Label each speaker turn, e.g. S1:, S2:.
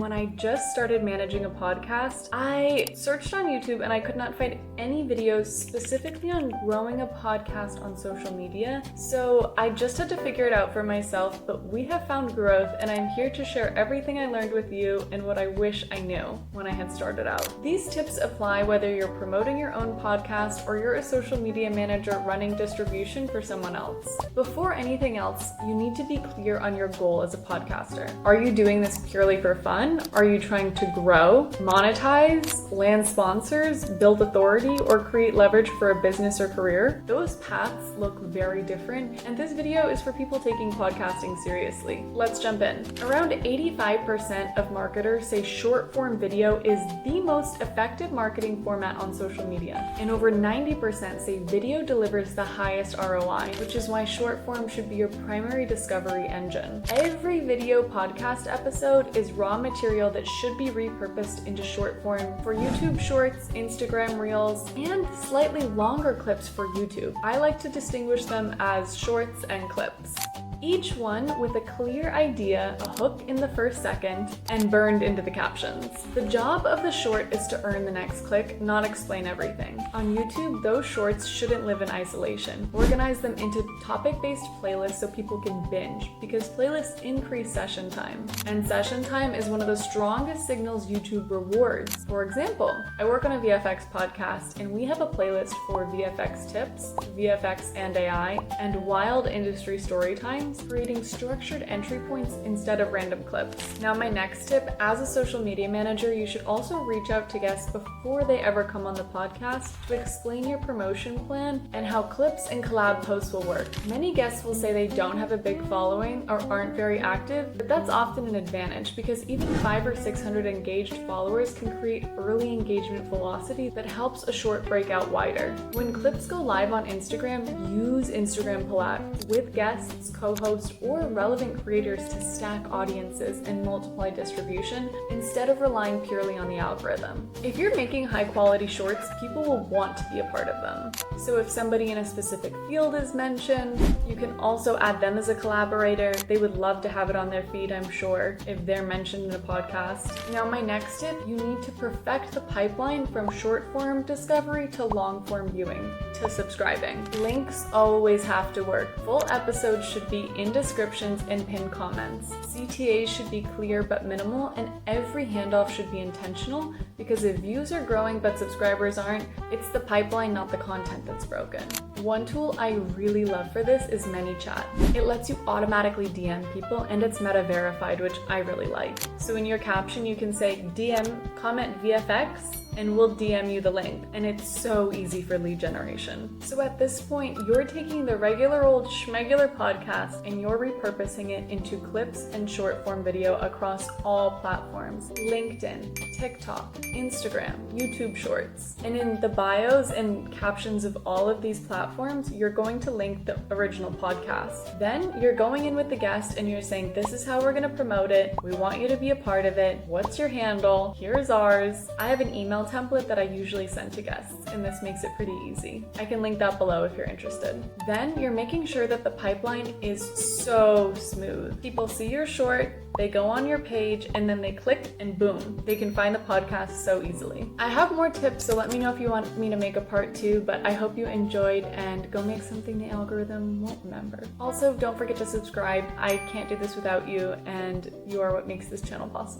S1: When I just started managing a podcast, I searched on YouTube and I could not find any videos specifically on growing a podcast on social media. So I just had to figure it out for myself, but we have found growth and I'm here to share everything I learned with you and what I wish I knew when I had started out. These tips apply whether you're promoting your own podcast or you're a social media manager running distribution for someone else. Before anything else, you need to be clear on your goal as a podcaster. Are you doing this purely for fun? Are you trying to grow, monetize, land sponsors, build authority, or create leverage for a business or career? Those paths look very different, and this video is for people taking podcasting seriously. Let's jump in. Around 85% of marketers say short form video is the most effective marketing format on social media, and over 90% say video delivers the highest ROI, which is why short form should be your primary discovery engine. Every video podcast episode is raw material that should be repurposed into short form for YouTube Shorts, Instagram Reels, and slightly longer clips for YouTube. I like to distinguish them as shorts and clips. Each one with a clear idea, a hook in the first second, and burned into the captions. The job of the short is to earn the next click, not explain everything. On YouTube, those shorts shouldn't live in isolation. Organize them into topic-based playlists so people can binge, because playlists increase session time. And session time is one of the strongest signals YouTube rewards. For example, I work on a VFX podcast, and we have a playlist for VFX tips, VFX and AI, and wild industry story time, creating structured entry points instead of random clips. Now, my next tip, as a social media manager, you should also reach out to guests before they ever come on the podcast to explain your promotion plan and how clips and collab posts will work. Many guests will say they don't have a big following or aren't very active, but that's often an advantage because even 500 or 600 engaged followers can create early engagement velocity that helps a short break out wider. When clips go live on Instagram, use Instagram collabs with guests, co-hosts, or relevant creators to stack audiences and multiply distribution instead of relying purely on the algorithm. If you're making high quality shorts, people will want to be a part of them. So if somebody in a specific field is mentioned, you can also add them as a collaborator. They would love to have it on their feed, I'm sure, if they're mentioned in a podcast. Now, my next tip, you need to perfect the pipeline from short form discovery to long form viewing to subscribing. Links always have to work. Full episodes should be in descriptions and pinned comments. CTAs should be clear but minimal, and every handoff should be intentional because if views are growing but subscribers aren't, it's the pipeline, not the content that's broken. One tool I really love for this is ManyChat. It lets you automatically DM people and it's meta verified, which I really like. So in your caption, you can say DM, comment VFX, and we'll DM you the link. And it's so easy for lead generation. So at this point, you're taking the regular old schmegular podcast and you're repurposing it into clips and short form video across all platforms: LinkedIn, TikTok, Instagram, YouTube Shorts. And in the bios and captions of all of these platforms, you're going to link the original podcast. Then you're going in with the guest and you're saying, this is how we're going to promote it. We want you to be a part of it. What's your handle? Here's ours. I have an email template that I usually send to guests, and this makes it pretty easy. I can link that below if you're interested. Then you're making sure that the pipeline is so smooth. People see your short, they go on your page, and then they click and boom, they can find the podcast so easily. I have more tips, so let me know if you want me to make a part 2, but I hope you enjoyed and go make something the algorithm won't remember. Also, don't forget to subscribe. I can't do this without you, and you are what makes this channel possible.